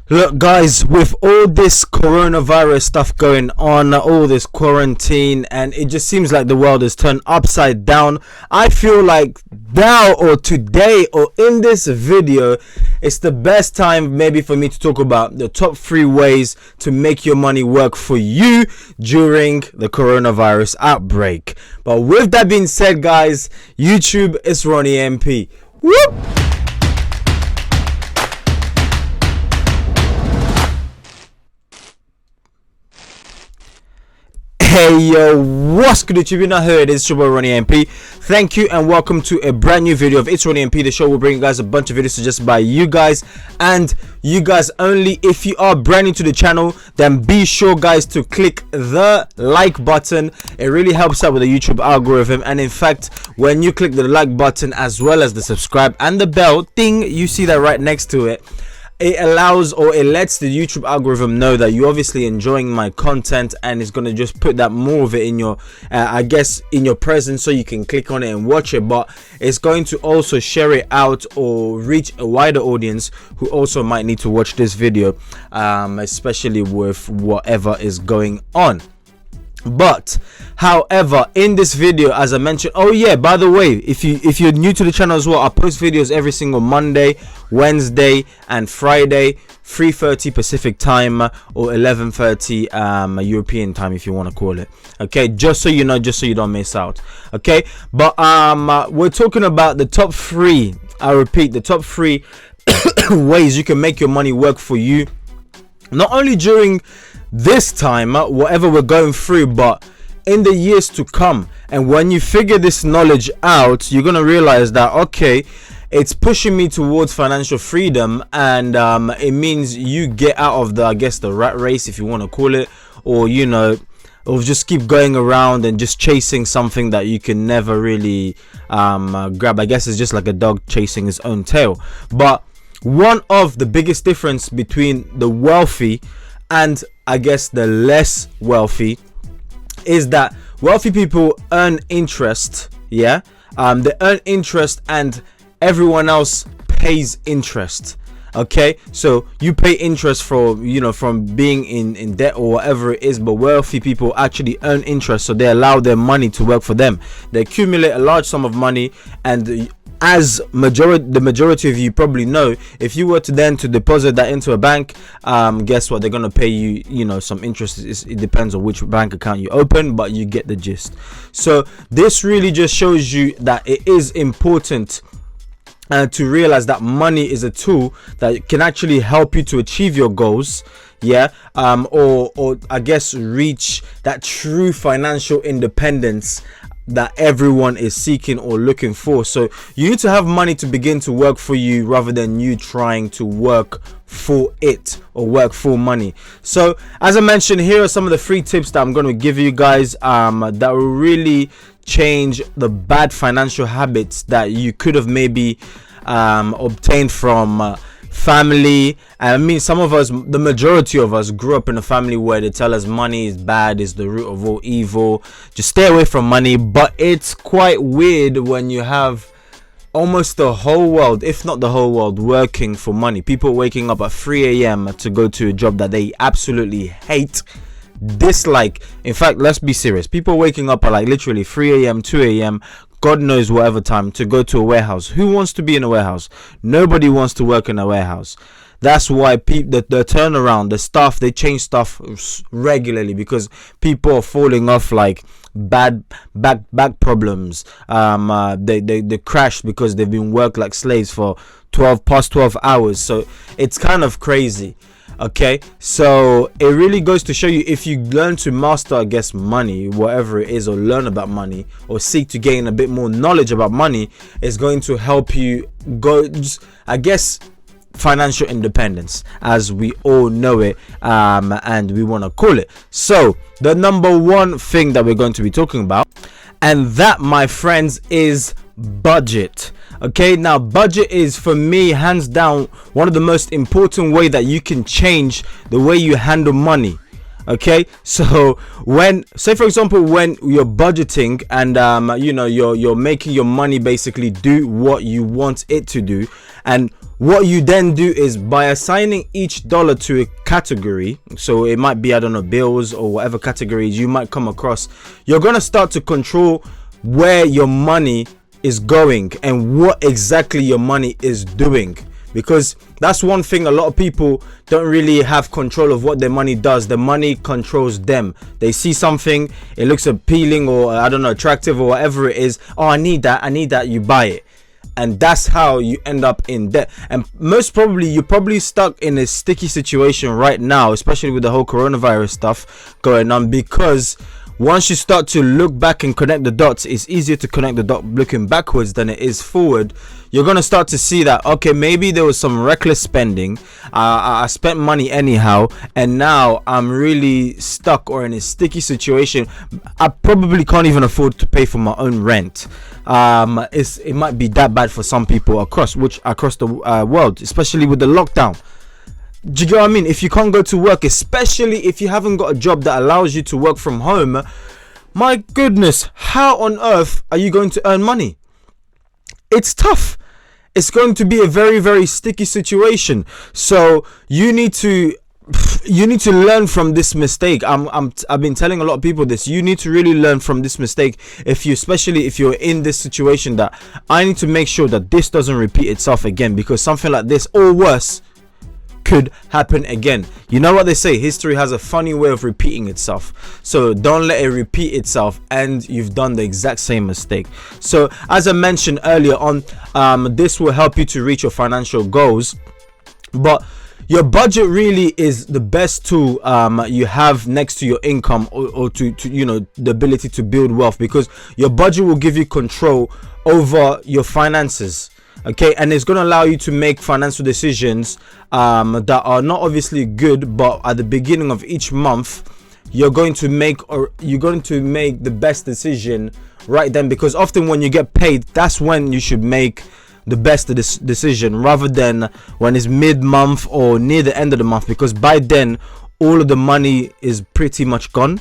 Look, guys, with all this coronavirus stuff going on, all this quarantine, and it just seems like the world is turned upside down. I feel like now or today or in this video, it's the best time maybe for me to talk about the top 3 ways to make your money work for you during the coronavirus outbreak. But with that being said, guys, YouTube, it's Ronnie MP. Whoop! Hey yo, what's good YouTube? You know who it is, it's your boy Ronnie MP. Thank you and welcome to a brand new video of It's Ronnie MP. The show will bring you guys a bunch of videos suggested by you guys and you guys only. If you are brand new to the channel, then be sure guys to click the like button. It really helps out with the YouTube algorithm, and in fact when you click the like button as well as the subscribe and the bell thing, you see that right next to it, it allows or it lets the YouTube algorithm know that you're obviously enjoying my content, and it's going to just put that more of it in your I guess in your presence, so you can click on it and watch it. But it's going to also share it out or reach a wider audience who also might need to watch this video, especially with whatever is going on. But however, in this video, as I mentioned, oh yeah, by the way, if you're new to the channel as well, I post videos every single Monday, Wednesday and Friday, 3:30 Pacific time or 11:30 European time, if you want to call it. Okay, just so you know, just so you don't miss out. Okay, but we're talking about the top 3, I repeat, the top 3 ways you can make your money work for you, not only during this time, whatever we're going through, but in the years to come. And when you figure this knowledge out, you're gonna realize that, okay, it's pushing me towards financial freedom, and it means you get out of the, I guess, the rat race, if you want to call it, or you know, or just keep going around and just chasing something that you can never really grab. I guess it's just like a dog chasing his own tail. But one of the biggest difference between the wealthy and I guess the less wealthy is that wealthy people earn interest. Yeah, they earn interest and everyone else pays interest. Okay, so you pay interest for, you know, from being in debt or whatever it is, but wealthy people actually earn interest, so they allow their money to work for them. They accumulate a large sum of money, and as the majority of you probably know, if you were to then to deposit that into a bank, guess what, they're going to pay you, you know, some interest. It depends on which bank account you open, but you get the gist. So this really just shows you that it is important to realize that money is a tool that can actually help you to achieve your goals, yeah, or I guess reach that true financial independence that everyone is seeking or looking for. So you need to have money to begin to work for you, rather than you trying to work for it or work for money. So as I mentioned, here are some of the 3 tips that I'm going to give you guys that will really change the bad financial habits that you could have maybe obtained from family. I mean, some of us, the majority of us, grew up in a family where they tell us money is bad, is the root of all evil, just stay away from money. But it's quite weird when you have almost the whole world, if not the whole world, working for money. People waking up at 3 a.m. to go to a job that they absolutely hate, dislike. In fact, let's be serious, people waking up at like literally 3 a.m, 2 a.m, God knows whatever time, to go to a warehouse. Who wants to be in a warehouse? Nobody wants to work in a warehouse. That's why the turnaround, the staff, they change stuff regularly, because people are falling off like bad back problems. They crash because they've been worked like slaves for 12 hours. So it's kind of crazy. Okay, so it really goes to show you, if you learn to master, I guess, money, whatever it is, or learn about money, or seek to gain a bit more knowledge about money, it's going to help you go, I guess, financial independence as we all know it, and we want to call it. So the number 1 thing that we're going to be talking about, and that, my friends, is budget. Okay, now budget is, for me, hands down, one of the most important way that you can change the way you handle money. Okay, so when, say for example, when you're budgeting and you know, you're making your money basically do what you want it to do, and what you then do is, by assigning each dollar to a category, so it might be, I don't know, bills or whatever categories you might come across, you're going to start to control where your money is going and what exactly your money is doing. Because that's one thing, a lot of people don't really have control of what their money does. The money controls them. They see something, it looks appealing or, I don't know, attractive or whatever it is. Oh, I need that, you buy it. And that's how you end up in debt. And most probably you're probably stuck in a sticky situation right now, especially with the whole coronavirus stuff going on, because once you start to look back and connect the dots, it's easier to connect the dot looking backwards than it is forward. You're going to start to see that, okay, maybe there was some reckless spending. I spent money anyhow, and now I'm really stuck or in a sticky situation. I probably can't even afford to pay for my own rent. It might be that bad for some people across the world, especially with the lockdown. Do you get what I mean? If you can't go to work, especially if you haven't got a job that allows you to work from home, my goodness, how on earth are you going to earn money? It's tough. It's going to be a very, very sticky situation. So you need to learn from this mistake. I've been telling a lot of people this. You need to really learn from this mistake. Especially if you're in this situation, that I need to make sure that this doesn't repeat itself again, because something like this or worse could happen again. You know what they say, history has a funny way of repeating itself. So don't let it repeat itself and you've done the exact same mistake. So as I mentioned earlier on, this will help you to reach your financial goals. But your budget really is the best tool you have next to your income, or to the ability to build wealth, because your budget will give you control over your finances. Okay, and it's going to allow you to make financial decisions that are not obviously good, but at the beginning of each month you're going to make the best decision right then, because often when you get paid, that's when you should make the best decision, rather than when it's mid-month or near the end of the month, because by then all of the money is pretty much gone,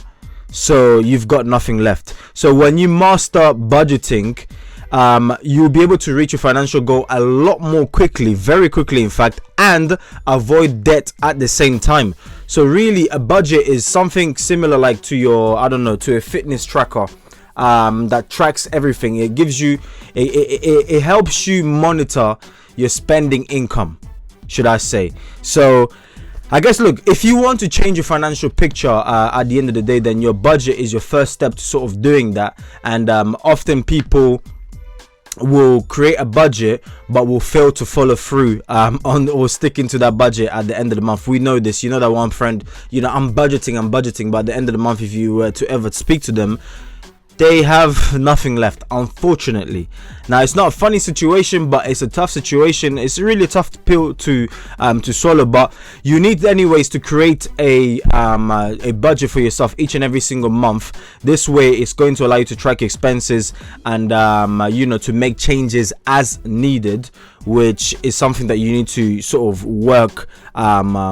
so you've got nothing left. So when you master budgeting, you'll be able to reach your financial goal a lot more quickly, very quickly in fact, and avoid debt at the same time. So really, a budget is something similar like to a fitness tracker that tracks everything. It gives you it helps you monitor your spending income, should I say. So I guess, look, if you want to change your financial picture at the end of the day, then your budget is your first step to sort of doing that. And often people will create a budget but will fail to follow through on or sticking to that budget at the end of the month. We know this. You know that one friend, I'm budgeting, but at the end of the month, if you were to ever speak to them, they have nothing left, unfortunately. Now, it's not a funny situation, but it's a tough situation. It's really a tough pill to swallow, but you need anyways to create a budget for yourself each and every single month. This way, it's going to allow you to track expenses and to make changes as needed, which is something that you need to sort of work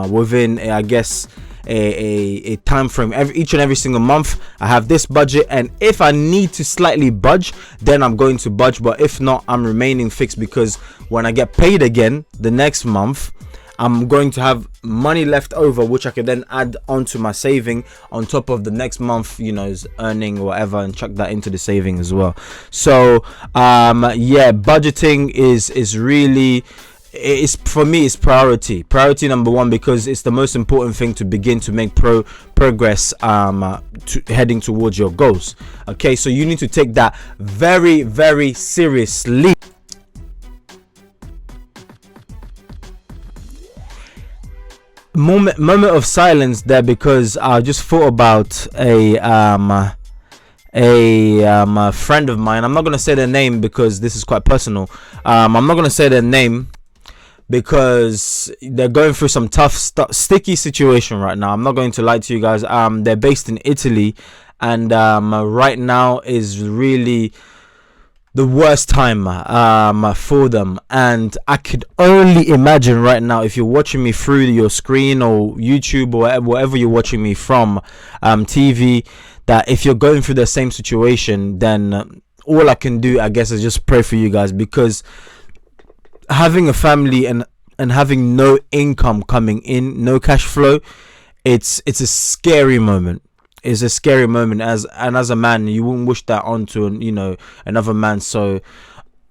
within, I guess, a time frame. Each and every single month I have this budget, and if I need to slightly budge, then I'm going to budge, but if not, I'm remaining fixed, because when I get paid again the next month, I'm going to have money left over, which I can then add onto my saving on top of the next month is earning or whatever, and chuck that into the saving as well. So budgeting is really, for me, it's priority number one, because it's the most important thing to begin to make progress heading towards your goals. Okay, so you need to take that very, very seriously. Moment of silence there, because I just thought about a friend of mine. I'm not going to say their name because this is quite personal. I'm not going to say their name because they're going through some tough sticky situation right now. I'm not going to lie to you guys. They're based in Italy, and right now is really the worst time for them. And I could only imagine right now, if you're watching me through your screen or YouTube or wherever you're watching me from, TV, that if you're going through the same situation, then all I can do, I guess, is just pray for you guys, because having a family and and having no income coming in, no cash flow, it's a scary moment. It's a scary moment. As a man, you wouldn't wish that onto another man. So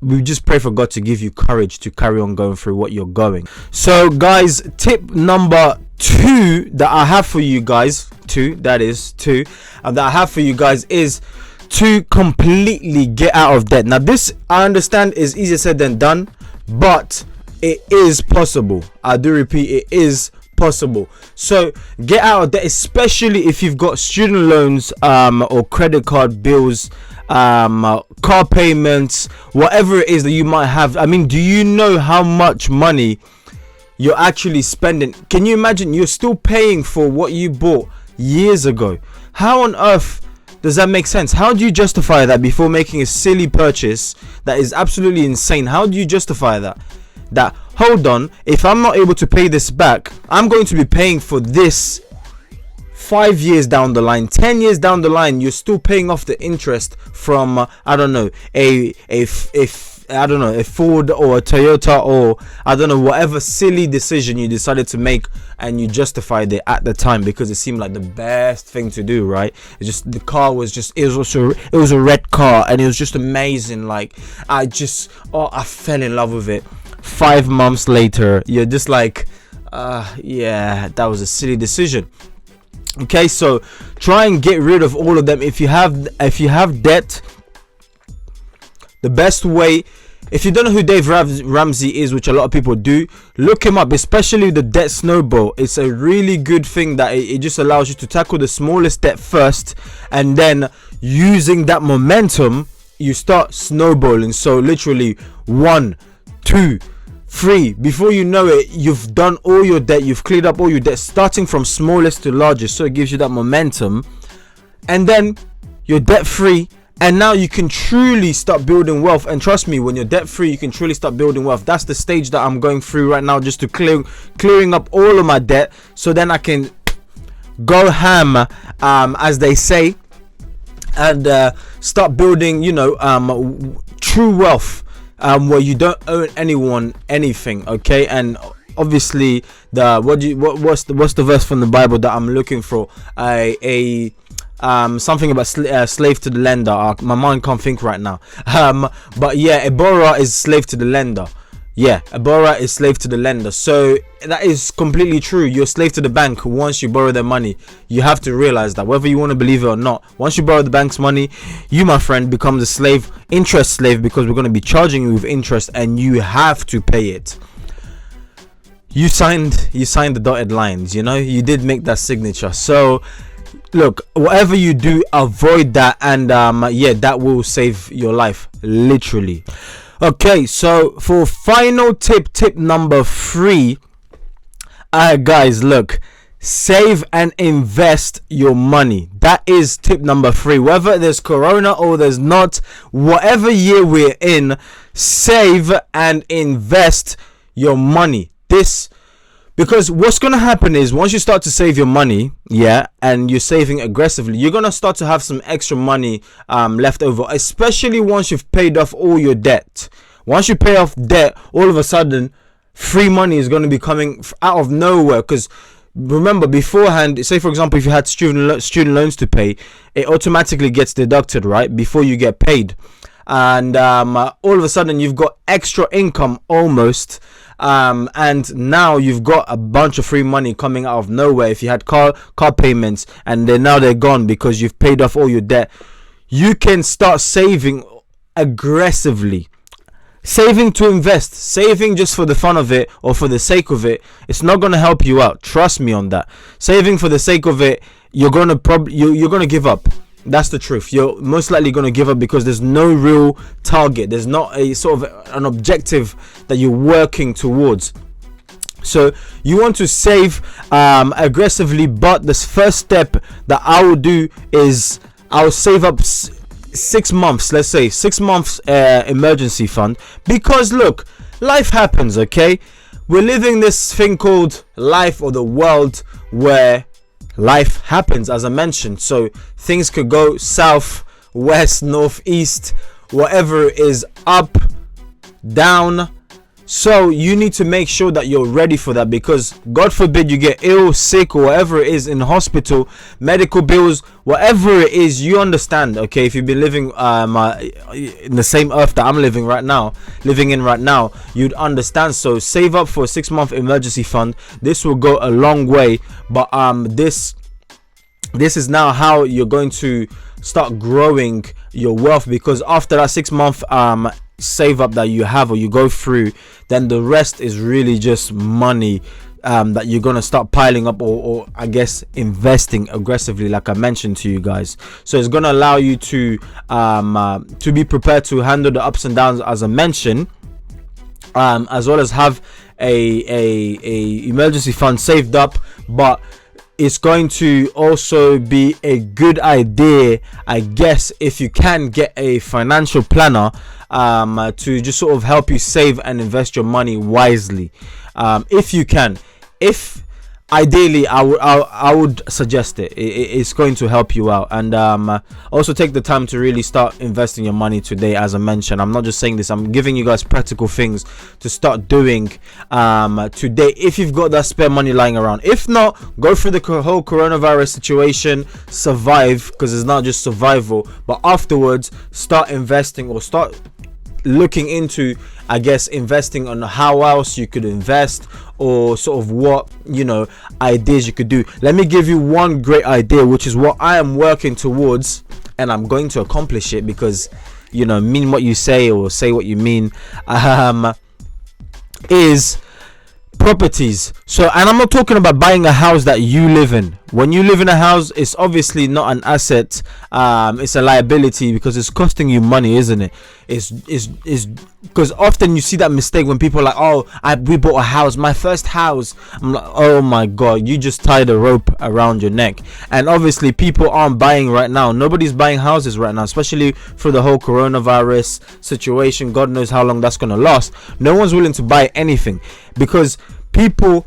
we just pray for God to give you courage to carry on going through what you're going. So guys, tip number 2 that I have for you guys, that I have for you guys is to completely get out of debt. Now this, I understand, is easier said than done, but it is possible. I do repeat, it is possible. So get out of debt, especially if you've got student loans or credit card bills, car payments, whatever it is that you might have. I mean, do you know how much money you're actually spending? Can you imagine you're still paying for what you bought years ago? How on earth does that make sense? How do you justify that before making a silly purchase that is absolutely insane? How do you justify that? That, hold on, if I'm not able to pay this back, I'm going to be paying for this 5 years down the line, 10 years down the line. You're still paying off the interest from I don't know, a Ford or a Toyota, or I don't know, whatever silly decision you decided to make, and you justified it at the time because it seemed like the best thing to do, right? It's just, the car was just, it was a red car and it was just amazing. Like I fell in love with it. 5 months later, you're just like, yeah, that was a silly decision. Okay, so try and get rid of all of them. If you have debt, the best way, if you don't know who Dave Ramsey is, which a lot of people do, look him up, especially the debt snowball. It's a really good thing that it just allows you to tackle the smallest debt first, and then using that momentum, you start snowballing. So literally 1, 2, 3, before you know it, you've done all your debt, you've cleared up all your debt, starting from smallest to largest. So it gives you that momentum, and then you're debt free, and now you can truly start building wealth. And trust me, when you're debt free, you can truly start building wealth. That's the stage that I'm going through right now, just to clearing up all of my debt, so then I can go ham, as they say, and start building, true wealth, where you don't owe anyone anything. Okay, and obviously what's the verse from the Bible that I'm looking for? Something about slave to the lender. My mind can't think right now. But yeah, a borrower is slave to the lender. Yeah, a borrower is slave to the lender. So that is completely true. You're slave to the bank once you borrow their money. You have to realize that, whether you want to believe it or not. Once you borrow the bank's money, you, my friend, become the slave, interest slave, because we're going to be charging you with interest, and you have to pay it. You signed the dotted lines. You did make that signature. So look, whatever you do, avoid that, and that will save your life, literally. Okay, so for final tip number 3, guys, look, save and invest your money. That is tip number 3. Whether there's corona or there's not, whatever year we're in, save and invest your money. Because what's going to happen is, once you start to save your money, and you're saving aggressively, you're going to start to have some extra money left over, especially once you've paid off all your debt. Once you pay off debt, all of a sudden, free money is going to be coming out of nowhere. Because remember, beforehand, say for example, if you had student loans to pay, it automatically gets deducted, right, before you get paid. And all of a sudden, you've got extra income almost. And now you've got a bunch of free money coming out of nowhere. If you had car payments, and they're gone because you've paid off all your debt, you can start saving aggressively. Saving to invest, saving just for the fun of it or for the sake of it, it's not going to help you out. Trust me on that. Saving for the sake of it, you're going to give up. That's the truth. You're most likely going to give up because there's no real target. There's not a sort of an objective that you're working towards. So you want to save aggressively, but the first step that I will do is I'll save up 6 months, let's say 6 months emergency fund, because look, life happens. Okay, we're living this thing called life, or the world, where life happens, as I mentioned. So things could go south, west, north, east, whatever it is, up, down, So you need to make sure that you're ready for that, because God forbid you get ill, sick, or whatever it is in hospital, medical bills, whatever it is, you understand. Okay, if you've been living in the same earth that I'm living in right now, you'd understand. So save up for a 6-month emergency fund. This will go a long way. But this is now how you're going to start growing your wealth, because after that 6-month save up that you have or you go through, then the rest is really just money that you're gonna start piling up, or I guess investing aggressively, like I mentioned to you guys. So it's gonna allow you to be prepared to handle the ups and downs, as I mentioned, as well as have a emergency fund saved up. But it's going to also be a good idea, I guess, if you can get a financial planner to just sort of help you save and invest your money wisely, if you can. If ideally, I would suggest it. It's going to help you out. And also take the time to really start investing your money today. As I mentioned, I'm not just saying this, I'm giving you guys practical things to start doing today, if you've got that spare money lying around. If not, go through the whole coronavirus situation, survive, because it's not just survival, but afterwards start investing, or start looking into, I guess, investing on how else you could invest, or sort of what, you know, ideas you could do. Let me give you one great idea, which is what I am working towards, and I'm going to accomplish it, because, you know, mean what you say or say what you mean, is properties. So, and I'm not talking about buying a house that you live in. When you live in a house, it's obviously not an asset, it's a liability, because it's costing you money, isn't it? It's because often you see that mistake when people are like, oh, we bought a house, my first house. I'm like, oh my god, you just tied a rope around your neck. And obviously people aren't buying right now. Nobody's buying houses right now, especially for the whole coronavirus situation. God knows how long that's gonna last. No one's willing to buy anything, because people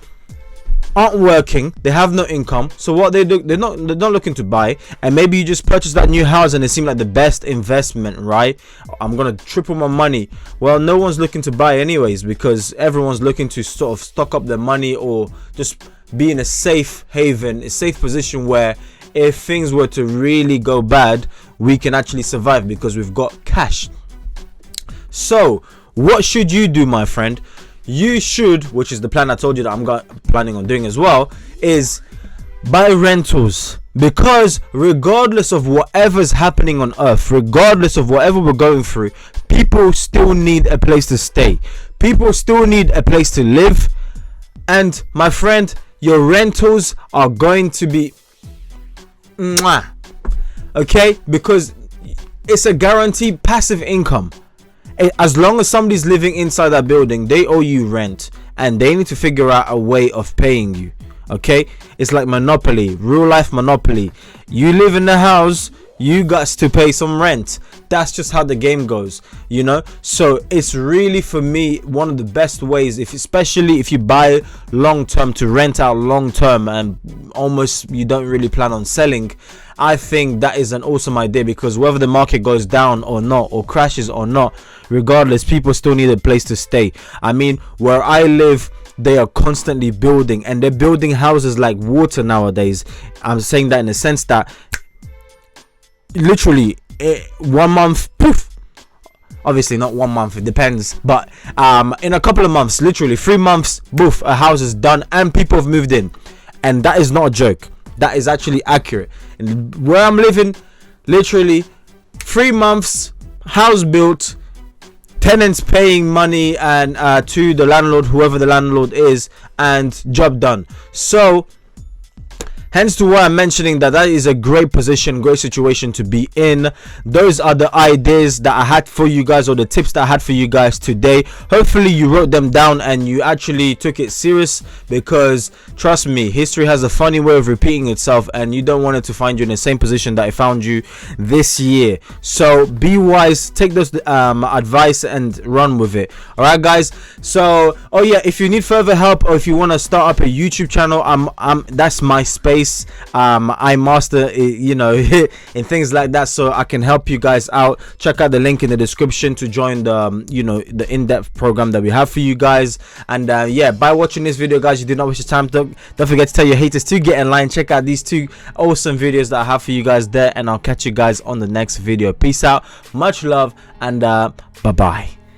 aren't working, they have no income. So what they do, they're not looking to buy. And maybe you just purchase that new house and it seemed like the best investment, right? I'm gonna triple my money. Well, no one's looking to buy anyways, because everyone's looking to sort of stock up their money, or just be in a safe haven, a safe position, where if things were to really go bad, we can actually survive because we've got cash. So what should you do, my friend? You should, which is the plan I told you that I'm planning on doing as well, is buy rentals. Because regardless of whatever's happening on earth, regardless of whatever we're going through, people still need a place to stay. People still need a place to live. And my friend, your rentals are going to be mwah, okay? Because it's a guaranteed passive income. As long as somebody's living inside that building, they owe you rent, and they need to figure out a way of paying you. Okay, it's like Monopoly, real life Monopoly. You live in the house, you got to pay some rent. That's just how the game goes, you know. So it's really, for me, one of the best ways, especially if you buy long term, to rent out long term, and almost you don't really plan on selling. I think that is an awesome idea, because whether the market goes down or not, or crashes or not, regardless, people still need a place to stay. I mean, where I live, they are constantly building, and they're building houses like water nowadays. I'm saying that in the sense that literally 1 month, poof. Obviously not 1 month, it depends, but in a couple of months, literally 3 months, boof, a house is done and people have moved in. And that is not a joke, that is actually accurate. And where I'm living, literally 3 months, house built, tenants paying money and to the landlord, whoever the landlord is, and job done. So hence to why I'm mentioning that is a great position, great situation to be in. Those are the ideas that I had for you guys, or the tips that I had for you guys today. Hopefully you wrote them down and you actually took it serious, because trust me, history has a funny way of repeating itself, and you don't want it to find you in the same position that it found you this year. So be wise, take those advice and run with it. All right, guys. So, oh yeah, if you need further help, or if you want to start up a YouTube channel, that's my space. case I master you know in things like that, so I can help you guys out. Check out the link in the description to join the you know the in-depth program that we have for you guys. And yeah, by watching this video, guys, you do not waste your time. Don't forget to tell your haters to get in line. Check out these 2 awesome videos that I have for you guys there, and I'll catch you guys on the next video. Peace out, much love, and bye bye.